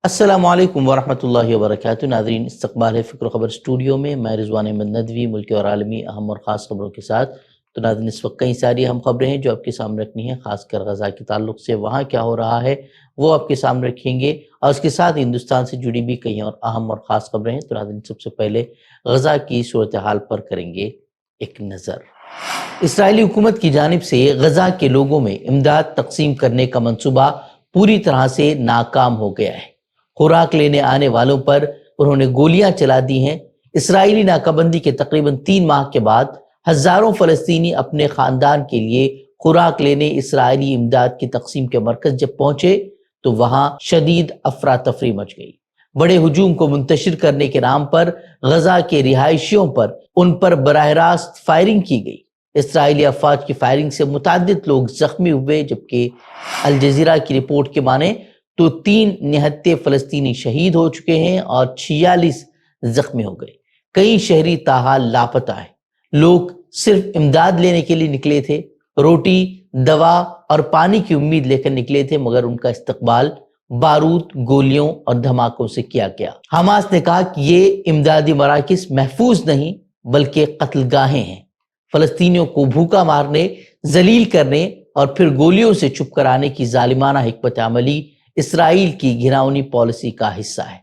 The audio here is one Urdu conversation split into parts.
السلام علیکم ورحمۃ اللہ وبرکاتہ ناظرین، استقبال ہے فکر و خبر اسٹوڈیو میں۔ میں رضوان احمد ندوی ملکی اور عالمی اہم اور خاص خبروں کے ساتھ۔ تو ناظرین، اس وقت کئی ساری اہم خبریں ہیں جو آپ کے سامنے رکھنی ہیں، خاص کر غزہ کے تعلق سے وہاں کیا ہو رہا ہے وہ آپ کے سامنے رکھیں گے، اور اس کے ساتھ ہندوستان سے جڑی بھی کئی اور اہم اور خاص خبریں ہیں۔ تو ناظرین، سب سے پہلے غزہ کی صورتحال پر کریں گے ایک نظر۔ اسرائیلی حکومت کی جانب سے غزہ کے لوگوں میں امداد تقسیم کرنے کا منصوبہ پوری طرح سے ناکام ہو گیا ہے۔ خوراک لینے آنے والوں پر انہوں نے گولیاں چلا دی ہیں۔ اسرائیلی ناکہ بندی کے تقریباً 3 ماہ کے بعد ہزاروں فلسطینی اپنے خاندان کے لیے خوراک لینے اسرائیلی امداد کی تقسیم کے مرکز جب پہنچے تو وہاں شدید افراتفری مچ گئی۔ بڑے ہجوم کو منتشر کرنے کے نام پر غزہ کے رہائشیوں پر ان پر براہ راست فائرنگ کی گئی۔ اسرائیلی افواج کی فائرنگ سے متعدد لوگ زخمی ہوئے، جبکہ الجزیرہ کی رپورٹ کے معنی تو 3 نہتے فلسطینی شہید ہو چکے ہیں اور 46 زخمی ہو گئے۔ کئی شہری تاحال لاپتہ ہیں۔ لوگ صرف امداد لینے کے لیے نکلے تھے، روٹی، دوا اور پانی کی امید لے کر نکلے تھے، مگر ان کا استقبال بارود، گولیوں اور دھماکوں سے کیا گیا۔ حماس نے کہا کہ یہ امدادی مراکز محفوظ نہیں بلکہ قتل گاہیں ہیں۔ فلسطینیوں کو بھوکا مارنے، ذلیل کرنے اور پھر گولیوں سے چپ کرانے کی ظالمانہ حکمت عملی اسرائیل کی گھناؤنی پالیسی کا حصہ ہے۔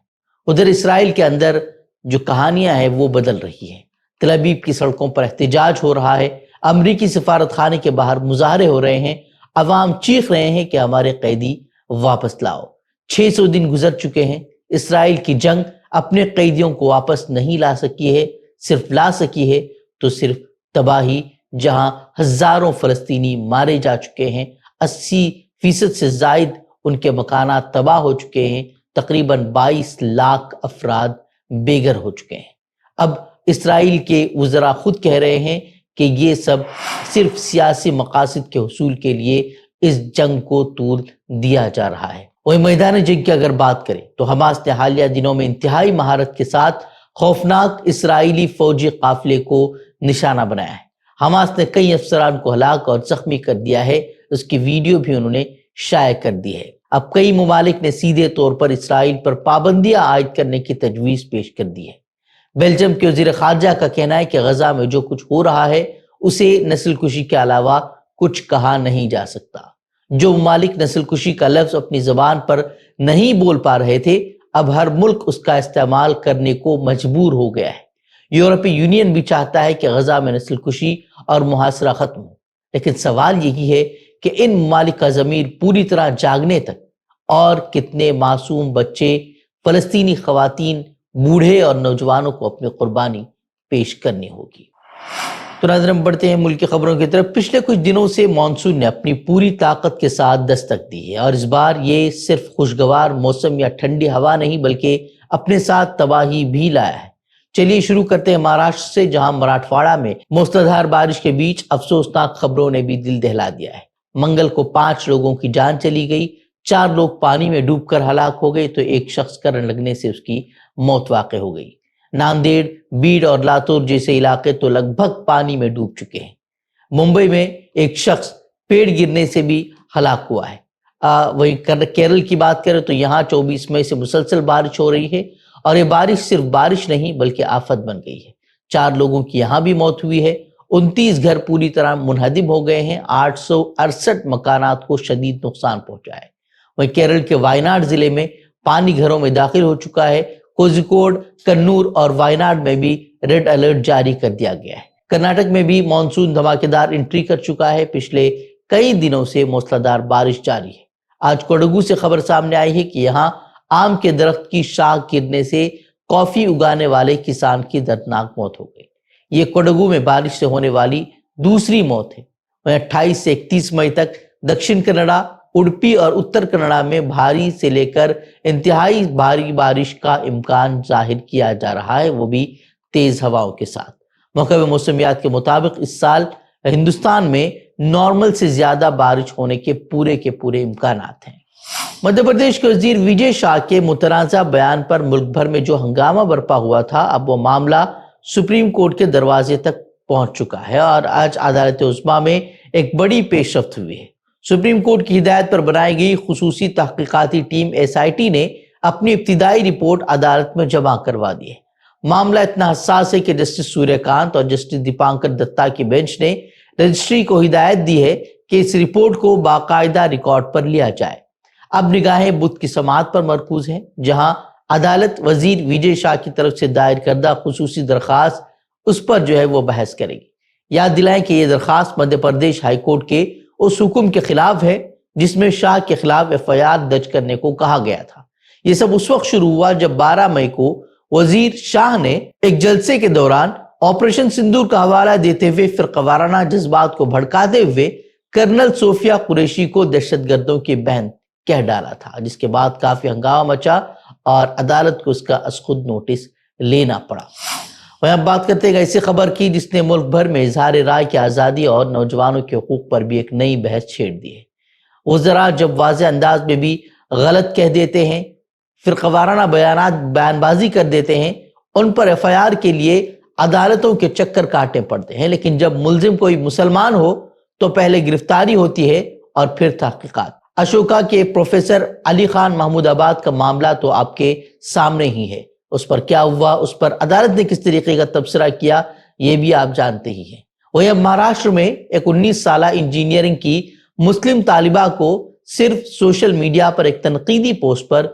ادھر اسرائیل کے اندر جو کہانیاں ہیں وہ بدل رہی ہیں۔ تل ابیب کی سڑکوں پر احتجاج ہو رہا ہے، امریکی سفارت خانے کے باہر مظاہرے ہو رہے ہیں، عوام چیخ رہے ہیں کہ ہمارے قیدی واپس لاؤ۔ 600 دن گزر چکے ہیں، اسرائیل کی جنگ اپنے قیدیوں کو واپس نہیں لا سکی ہے، صرف لا سکی ہے تو صرف تباہی، جہاں ہزاروں فلسطینی مارے جا چکے ہیں، 80% سے زائد ان کے مکانات تباہ ہو چکے ہیں، تقریباً 22 لاکھ افراد بے گھر ہو چکے ہیں۔ اب اسرائیل کے وزراء خود کہہ رہے ہیں کہ یہ سب صرف سیاسی مقاصد کے حصول کے لیے اس جنگ کو طول دیا جا رہا ہے۔ وہیں میدان جنگ کی اگر بات کریں تو حماس نے حالیہ دنوں میں انتہائی مہارت کے ساتھ خوفناک اسرائیلی فوجی قافلے کو نشانہ بنایا ہے۔ حماس نے کئی افسران کو ہلاک اور زخمی کر دیا ہے، اس کی ویڈیو بھی انہوں نے شائع کر دی ہے۔ اب کئی ممالک نے سیدھے طور پر اسرائیل پر پابندیاں عائد کرنے کی تجویز پیش کر دی ہے۔ بیلجیم کے وزیر خارجہ کا کہنا ہے کہ غزہ میں جو کچھ ہو رہا ہے اسے نسل کشی کے علاوہ کچھ کہا نہیں جا سکتا۔ جو ممالک نسل کشی کا لفظ اپنی زبان پر نہیں بول پا رہے تھے، اب ہر ملک اس کا استعمال کرنے کو مجبور ہو گیا ہے۔ یورپی یونین بھی چاہتا ہے کہ غزہ میں نسل کشی اور محاصرہ ختم ہو، لیکن سوال یہی ہے کہ ان ممالک کا ضمیر پوری طرح جاگنے تک اور کتنے معصوم بچے، فلسطینی خواتین، بوڑھے اور نوجوانوں کو اپنی قربانی پیش کرنی ہوگی۔ تو ناظرین، بڑھتے ہیں ملک کی خبروں کی طرف۔ پچھلے کچھ دنوں سے مانسون نے اپنی پوری طاقت کے ساتھ دستک دی ہے، اور اس بار یہ صرف خوشگوار موسم یا ٹھنڈی ہوا نہیں بلکہ اپنے ساتھ تباہی بھی لایا ہے۔ چلیے شروع کرتے ہیں مہاراشٹر سے، جہاں مراٹھواڑہ میں موسلادھار بارش کے بیچ افسوسناک خبروں نے بھی دل دہلا دیا ہے۔ منگل کو 5 لوگوں کی جان چلی گئی، 4 لوگ پانی میں ڈوب کر ہلاک ہو گئے تو ایک شخص کرنٹ لگنے سے اس کی موت واقع ہو گئی۔ ناندیڑ، بیڑ اور لاتور جیسے علاقے تو لگ بھگ پانی میں ڈوب چکے ہیں۔ ممبئی میں ایک شخص پیڑ گرنے سے بھی ہلاک ہوا ہے۔ وہیں کیرل کی بات کریں تو یہاں 24 مئی سے مسلسل بارش ہو رہی ہے، اور یہ بارش صرف بارش نہیں بلکہ آفت بن گئی ہے۔ 4 لوگوں کی یہاں بھی موت ہوئی ہے، 29 گھر پوری طرح منہدم ہو گئے ہیں، 868 مکانات کو شدید نقصان پہنچا ہے۔ وہیں کیرل کے وائناڈ ضلع میں پانی گھروں میں داخل ہو چکا ہے۔ کوزیکوڈ، کنور اور وائناڈ میں بھی ریڈ الرٹ جاری کر دیا گیا ہے۔ کرناٹک میں بھی مانسون دھماکےدار انٹری کر چکا ہے۔ پچھلے کئی دنوں سے موسلادھار بارش جاری ہے۔ آج کوڈگو سے خبر سامنے آئی ہے کہ یہاں آم کے درخت کی شاخ گرنے سے کافی اگانے والے کسان کی دردناک موت ہو گئی۔ یہ کوڈگو میں بارش سے ہونے والی دوسری موت ہے۔ وہیں 28 سے 31 مئی تک دکشن کنڈا، اڈپی اور اتر کنڈا میں بھاری سے لے کر انتہائی بھاری بارش کا امکان ظاہر کیا جا رہا ہے، وہ بھی تیز ہواؤں کے ساتھ۔ محکمہ موسمیات کے مطابق اس سال ہندوستان میں نارمل سے زیادہ بارش ہونے کے پورے امکانات ہیں۔ مدھیہ پردیش کے وزیر وجے شاہ کے متنازع بیان پر ملک بھر میں جو ہنگامہ برپا ہوا تھا، اب وہ معاملہ سپریم کورٹ کے دروازے تک پہنچ چکا ہے، اور آج عدالت عظمیٰ میں ایک بڑی پیش رفت ہوئی ہے۔ سپریم کورٹ کی ہدایت پر بنائی گئی خصوصی تحقیقاتی ٹیم SIT نے اپنی ابتدائی رپورٹ عدالت میں جمع کروا دی ہے۔ معاملہ اتنا حساس ہے کہ جسٹس سوریہ کانت اور جسٹس دیپانکر دتا کی بینچ نے رجسٹری کو ہدایت دی ہے کہ اس رپورٹ کو باقاعدہ ریکارڈ پر لیا جائے۔ اب نگاہیں بدھ کی سماعت پر مرکوز ہیں، جہاں عدالت وزیر وجے شاہ کی طرف سے دائر کردہ خصوصی درخواست اس پر وہ بحث کرے گی۔ یاد دلائیں کہ یہ درخواست مدھیہ پردیش ہائی کورٹ کے اس حکم کے خلاف ہے جس میں شاہ کے خلاف FIR درج کرنے کو کہا گیا تھا۔ یہ سب اس وقت شروع ہوا جب 12 مئی کو وزیر شاہ نے ایک جلسے کے دوران آپریشن سندور کا حوالہ دیتے ہوئے فرقہ وارانہ جذبات کو بھڑکاتے ہوئے کرنل صوفیہ قریشی کو دہشت گردوں کی بہن کہہ ڈالا تھا، جس کے بعد کافی ہنگامہ مچا اور عدالت کو اس کا از خود نوٹس لینا پڑا۔ وہیں اب بات کرتے ہیں ایسی خبر کی جس نے ملک بھر میں اظہار رائے کی آزادی اور نوجوانوں کے حقوق پر بھی ایک نئی بحث چھیڑ دی ہے۔ وزراء جب واضح انداز میں بھی غلط کہہ دیتے ہیں، فرقہ وارانہ بیان بازی کر دیتے ہیں، ان پر FIR کے لیے عدالتوں کے چکر کاٹنے پڑتے ہیں، لیکن جب ملزم کوئی مسلمان ہو تو پہلے گرفتاری ہوتی ہے اور پھر تحقیقات۔ اشوکا کے پروفیسر علی خان محمود آباد کا معاملہ تو آپ کے سامنے ہی ہے، اس پر کیا ہوا، اس پر عدالت نے کس طریقے کا تبصرہ کیا، یہ بھی آپ جانتے ہی ہیں۔ وہیں اب مہاراشٹر میں ایک 19 سالہ انجینئرنگ کی مسلم طالبہ کو صرف سوشل میڈیا پر ایک تنقیدی پوسٹ پر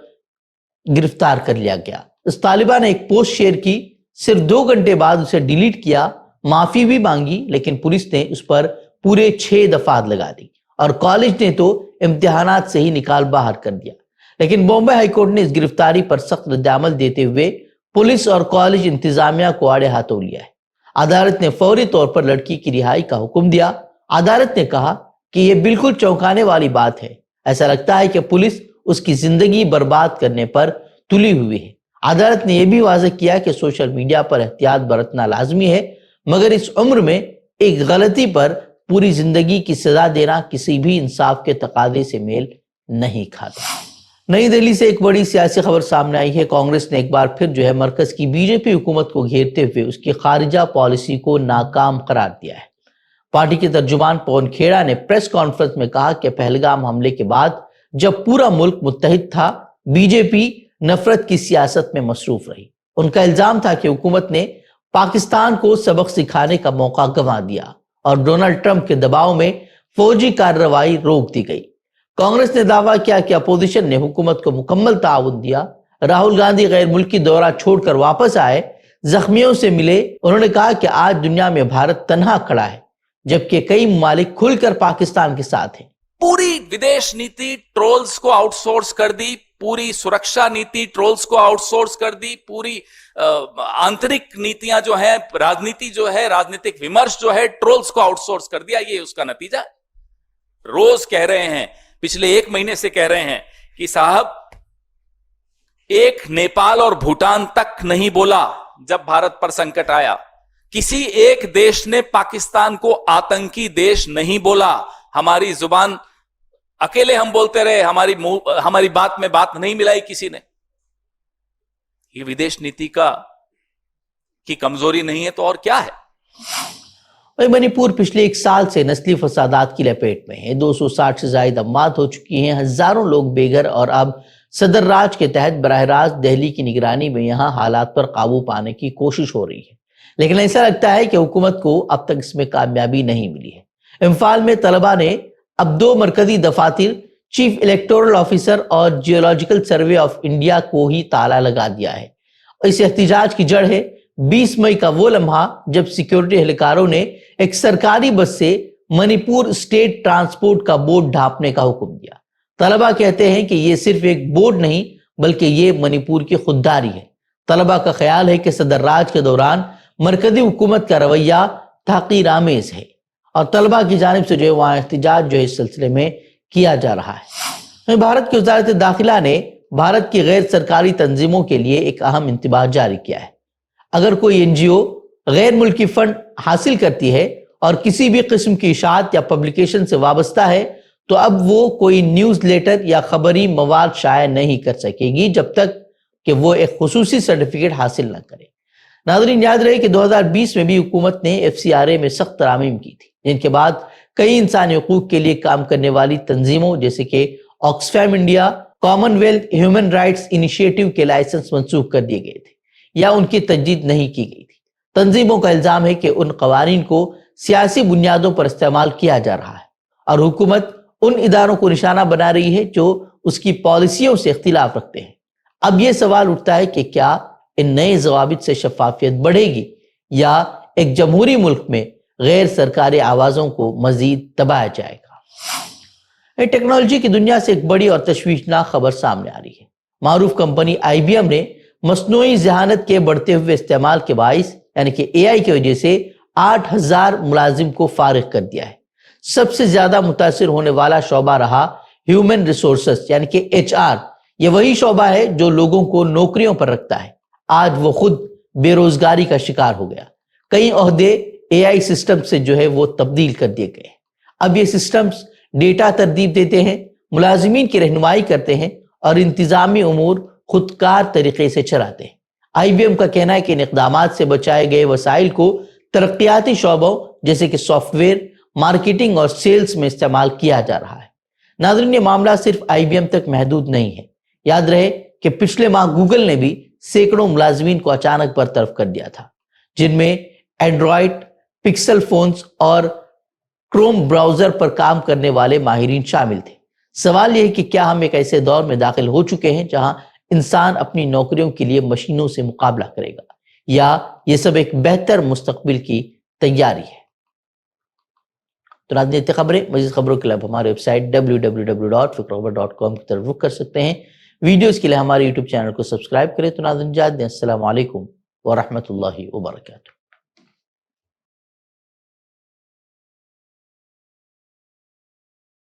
گرفتار کر لیا گیا۔ اس طالبہ نے ایک پوسٹ شیئر کی، صرف 2 گھنٹے بعد اسے ڈیلیٹ کیا، معافی بھی مانگی، لیکن پولیس نے اس پر پورے 6 دفعات لگا دی اور کالج نے تو امتحانات سے ہی نکال باہر کر دیا۔ لیکن بامبے ہائی کورٹ نے اس گرفتاری پر سخت رد عمل دیتے ہوئے پولیس اور کالج انتظامیہ کو آڑے ہاتھوں لیا ہے۔ عدالت نے فوری طور پر لڑکی کی رہائی کا حکم دیا۔ عدالت نے کہا کہ یہ بالکل چونکانے والی بات ہے، ایسا لگتا ہے کہ پولیس اس کی زندگی برباد کرنے پر تلی ہوئی ہے۔ عدالت نے یہ بھی واضح کیا کہ سوشل میڈیا پر احتیاط برتنا لازمی ہے، مگر اس عمر میں ایک غلطی پر پوری زندگی کی سزا دینا کسی بھی انصاف کے تقاضے سے میل نہیں کھاتا۔ نئی دہلی سے ایک بڑی سیاسی خبر سامنے آئی ہے۔ کانگریس نے ایک بار پھر مرکز کی BJP حکومت کو گھیرتے ہوئے اس کی خارجہ پالیسی کو ناکام قرار دیا ہے۔ پارٹی کے ترجمان پون کھیڑا نے پریس کانفرنس میں کہا کہ پہلگام حملے کے بعد جب پورا ملک متحد تھا، BJP نفرت کی سیاست میں مصروف رہی۔ ان کا الزام تھا کہ حکومت نے پاکستان کو سبق سکھانے کا موقع گنوا دیا اور ڈونلڈ ٹرمپ کے دباؤ میں فوجی کارروائی روک دی گئی۔ کانگریس نے دعویٰ کیا کہ اپوزیشن نے حکومت کو مکمل تعاون دیا۔ راہل گاندھی غیر ملکی دورہ چھوڑ کر واپس آئے، زخمیوں سے ملے۔ انہوں نے کہا کہ آج دنیا میں بھارت تنہا کھڑا ہے، جبکہ کئی ممالک کھل کر پاکستان کے ساتھ ہیں۔ پوری ودیش نیتی ٹرولز کو آؤٹ سورس کر دی، پوری سرکشا نیتی ٹرولز کو آؤٹ سورس کر دی، پوری آنترک نیتیاں جو ہیں، راجنیتی جو ہے، راجنیتک ومرش جو ہے، ٹرولز کو آؤٹ سورس کر دیا۔ یہ اس کا نتیجہ روز کہہ رہے ہیں، پچھلے 1 مہینے سے کہہ رہے ہیں کہ صاحب ایک نیپال اور بھوٹان تک نہیں بولا جب بھارت پر سنکٹ آیا، کسی ایک دیش نے پاکستان کو آتنکی دیش نہیں بولا۔ ہماری زبان اکیلے ہم بولتے رہے، ہماری بات میں بات نہیں ملائی کسی نے۔ یہ ودیش نیتی کی کمزوری نہیں ہے تو اور کیا ہے؟ منی پور پچھلے 1 سال سے نسلی فسادات کی لپیٹ میں ہے۔ 260 سے زائد اموات ہو چکی ہیں، ہزاروں لوگ بے گھر، اور اب صدر راج کے تحت براہ راست دہلی کی نگرانی میں یہاں حالات پر قابو پانے کی کوشش ہو رہی ہے، لیکن ایسا لگتا ہے کہ حکومت کو اب تک اس میں کامیابی نہیں ملی ہے۔ امفال میں طلبہ نے اب 2 مرکزی دفاتر، چیف الیکٹورل آفیسر اور جیولوجیکل سروے آف انڈیا کو ہی تالا لگا دیا ہے۔ اس احتجاج کی جڑ ہے 20 مئی کا وہ لمحہ جب سیکیورٹی اہلکاروں نے ایک سرکاری بس سے منی پور اسٹیٹ ٹرانسپورٹ کا بورڈ ڈھانپنے کا حکم دیا۔ طلبہ کہتے ہیں کہ یہ صرف ایک بورڈ نہیں بلکہ یہ منی پور کی خودداری ہے۔ طلبہ کا خیال ہے کہ صدر راج کے دوران مرکزی حکومت کا رویہ تحقیر آمیز ہے اور طلبہ کی جانب سے وہاں احتجاج اس سلسلے میں کیا جا رہا ہے۔ بھارت کی وزارت داخلہ نے بھارت کی غیر سرکاری تنظیموں کے لیے ایک اہم انتباہ جاری کیا ہے۔ اگر کوئی NGO غیر ملکی فنڈ حاصل کرتی ہے اور کسی بھی قسم کی اشاعت یا پبلیکیشن سے وابستہ ہے تو اب وہ کوئی نیوز لیٹر یا خبری مواد شائع نہیں کر سکے گی جب تک کہ وہ ایک خصوصی سرٹیفکیٹ حاصل نہ کرے۔ ناظرین، یاد رہے کہ 2020 میں بھی حکومت نے FCRA میں سخت ترامیم کی تھی، جن کے بعد کئی انسانی حقوق کے لیے کام کرنے والی تنظیموں جیسے کہ Oxfam India, common wealth human rights initiative کے لائسنس منسوخ کر دیے گئے تھے یا ان کی تجدید نہیں کی گئی تھی۔ تنظیموں کا الزام ہے کہ ان قوانین کو سیاسی بنیادوں پر استعمال کیا جا رہا ہے اور حکومت ان اداروں کو نشانہ بنا رہی ہے جو اس کی پالیسیوں سے اختلاف رکھتے ہیں۔ اب یہ سوال اٹھتا ہے کہ کیا ان نئے ضوابط سے شفافیت بڑھے گی یا ایک جمہوری ملک میں غیر سرکاری آوازوں کو مزید دبایا جائے گا؟ ٹیکنالوجی کی دنیا سے ایک بڑی اور تشویشناک خبر سامنے آ رہی ہے۔ معروف کمپنی آئی بی ایم نے مصنوعی ذہانت کے بڑھتے ہوئے استعمال کے باعث یعنی کہ اے آئی کی وجہ سے 8,000 ملازم کو فارغ کر دیا ہے۔ سب سے زیادہ متاثر ہونے والا شعبہ رہا ہیومن ریسورسز یعنی کہ ایچ آر۔ یہ وہی شعبہ ہے جو لوگوں کو نوکریوں پر رکھتا ہے۔ آج وہ خود بے روزگاری کا شکار ہو گیا۔ کئی عہدے اے آئی سسٹم سے وہ تبدیل کر دیے گئے۔ اب یہ سسٹمز ڈیٹا ترتیب دیتے ہیں، ملازمین کی رہنمائی کرتے ہیں اور انتظامی امور خودکار طریقے سے چلاتے ہیں۔ آئی بی ایم کا کہنا ہے کہ ان اقدامات سے بچائے گئے وسائل کو ترقیاتی شعبوں جیسے کہ سافٹ ویئر، مارکیٹنگ اور سیلز میں استعمال کیا جا رہا ہے۔ ناظرین، یہ معاملہ صرف آئی بی ایم تک محدود نہیں ہے۔ یاد رہے کہ پچھلے ماہ گوگل نے بھی سینکڑوں ملازمین کو اچانک برطرف کر دیا تھا، جن میں اینڈرائڈ، پکسل فونز اور کروم براؤزر پر کام کرنے والے ماہرین شامل تھے۔ سوال یہ ہے کہ کیا ہم ایک ایسے دور میں داخل ہو چکے ہیں جہاں انسان اپنی نوکریوں کے لیے مشینوں سے مقابلہ کرے گا، یا یہ سب ایک بہتر مستقبل کی تیاری ہے؟ تو ناظرین، خبریں مزید خبروں کے لیے ہمارے ویب سائٹ www.fikrokhabar.com کی طرف رخ کر سکتے ہیں۔ ویڈیوز کے لیے ہمارے یوٹیوب چینل کو سبسکرائب کریں۔ تو ناظرین، السلام علیکم ورحمۃ اللہ وبرکاتہ۔